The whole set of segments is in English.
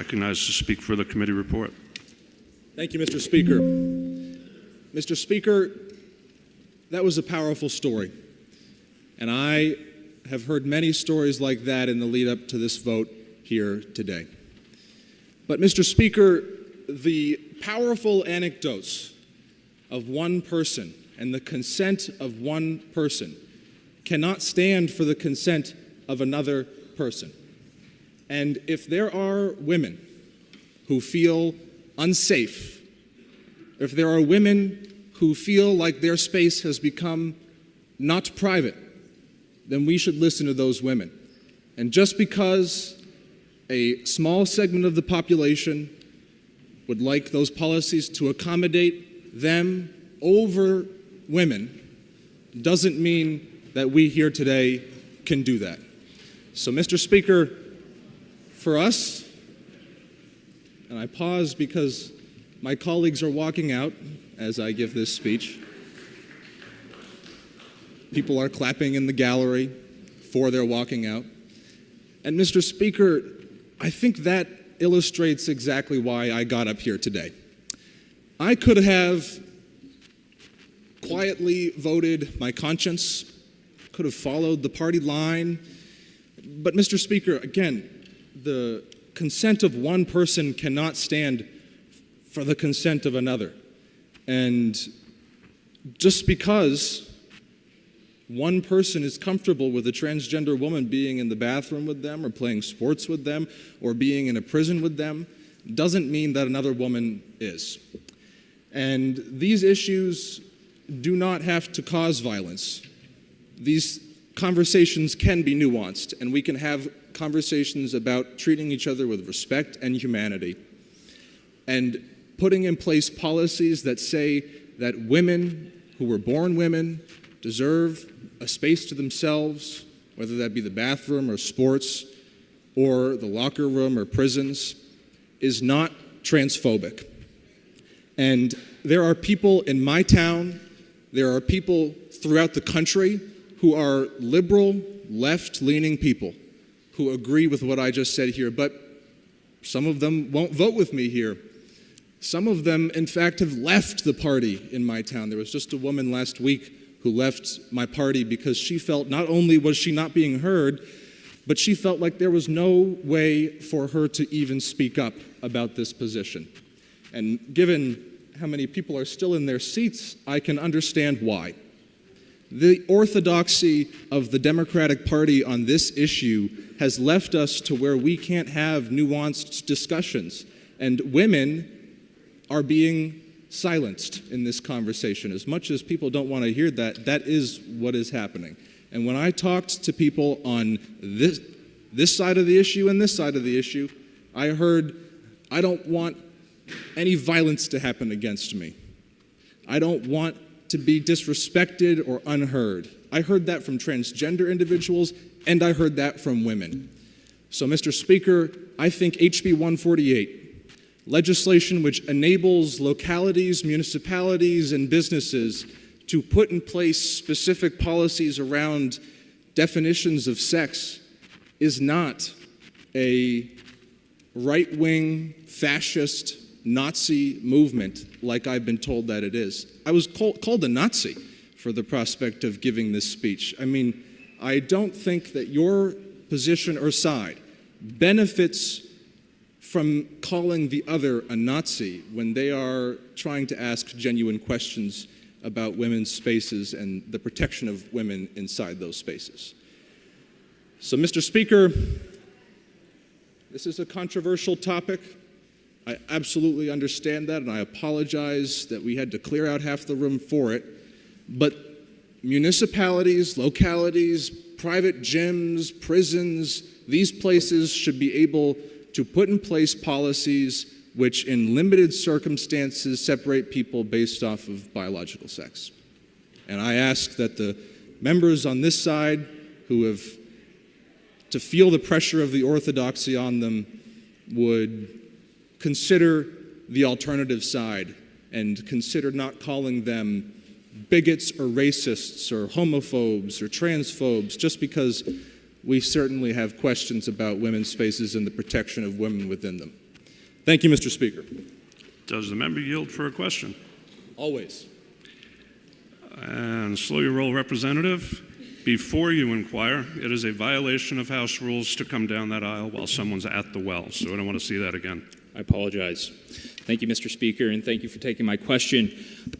recognized to speak for the committee report. Thank you, Mr. Speaker. Mr. Speaker, that was a powerful story. And I have heard many stories like that in the lead up to this vote here today. But Mr. Speaker, the powerful anecdotes of one person and the consent of one person cannot stand for the consent of another person. And if there are women who feel unsafe, if there are women who feel like their space has become not private, then we should listen to those women. And just because a small segment of the population would like those policies to accommodate them over women doesn't mean that we here today can do that. So, Mr. Speaker, for us, and I pause because my colleagues are walking out as I give this speech. People are clapping in the gallery for their walking out. And Mr. Speaker, I think that illustrates exactly why I got up here today. I could have quietly voted my conscience, could have followed the party line, but Mr. Speaker, again, the consent of one person cannot stand for the consent of another. And just because one person is comfortable with a transgender woman being in the bathroom with them or playing sports with them or being in a prison with them doesn't mean that another woman is. And these issues do not have to cause violence. These conversations can be nuanced, and we can have conversations about treating each other with respect and humanity, and putting in place policies that say that women who were born women deserve a space to themselves, whether that be the bathroom or sports or the locker room or prisons, is not transphobic. And there are people in my town, there are people throughout the country who are liberal, left-leaning people who agree with what I just said here, but some of them won't vote with me here. Some of them, in fact, have left the party in my town. There was just a woman last week who left my party because she felt not only was she not being heard, but she felt like there was no way for her to even speak up about this position. And given how many people are still in their seats, I can understand why. The orthodoxy of the Democratic Party on this issue has left us to where we can't have nuanced discussions, and women are being silenced in this conversation. As much as people don't want to hear that, that is what is happening. And when I talked to people on this side of the issue and this side of the issue, I heard, I don't want any violence to happen against me. I don't want to be disrespected or unheard. I heard that from transgender individuals, and I heard that from women. So, Mr. Speaker, I think HB148, legislation which enables localities, municipalities, and businesses to put in place specific policies around definitions of sex, is not a right-wing, fascist, Nazi movement like I've been told that it is. I was called a Nazi for the prospect of giving this speech. I mean, I don't think that your position or side benefits from calling the other a Nazi when they are trying to ask genuine questions about women's spaces and the protection of women inside those spaces. So, Mr. Speaker, this is a controversial topic. I absolutely understand that, and I apologize that we had to clear out half the room for it. But municipalities, localities, private gyms, prisons, these places should be able to put in place policies which, in limited circumstances, separate people based off of biological sex. And I ask that the members on this side who have to feel the pressure of the orthodoxy on them would consider the alternative side and consider not calling them bigots or racists or homophobes or transphobes just because we certainly have questions about women's spaces and the protection of women within them. Thank you, Mr. Speaker. Does the member yield for a question? Always. And slow your roll, Representative. Before you inquire, it is a violation of House rules to come down that aisle while someone's at the well, so I don't want to see that again. I apologize. Thank you, Mr. Speaker, and thank you for taking my question.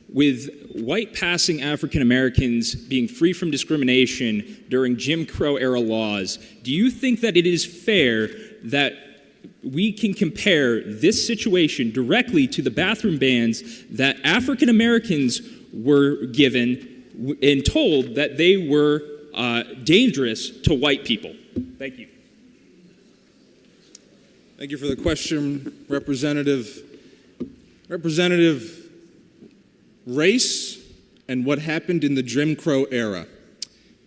With white passing African Americans being free from discrimination during Jim Crow era laws, do you think that it is fair that we can compare this situation directly to the bathroom bans that African Americans were given and told that they were dangerous to white people? Thank you. Thank you for the question, Representative. Representative, race and what happened in the Jim Crow era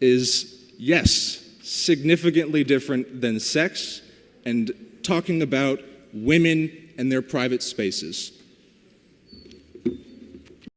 is, yes, significantly different than sex and talking about women and their private spaces.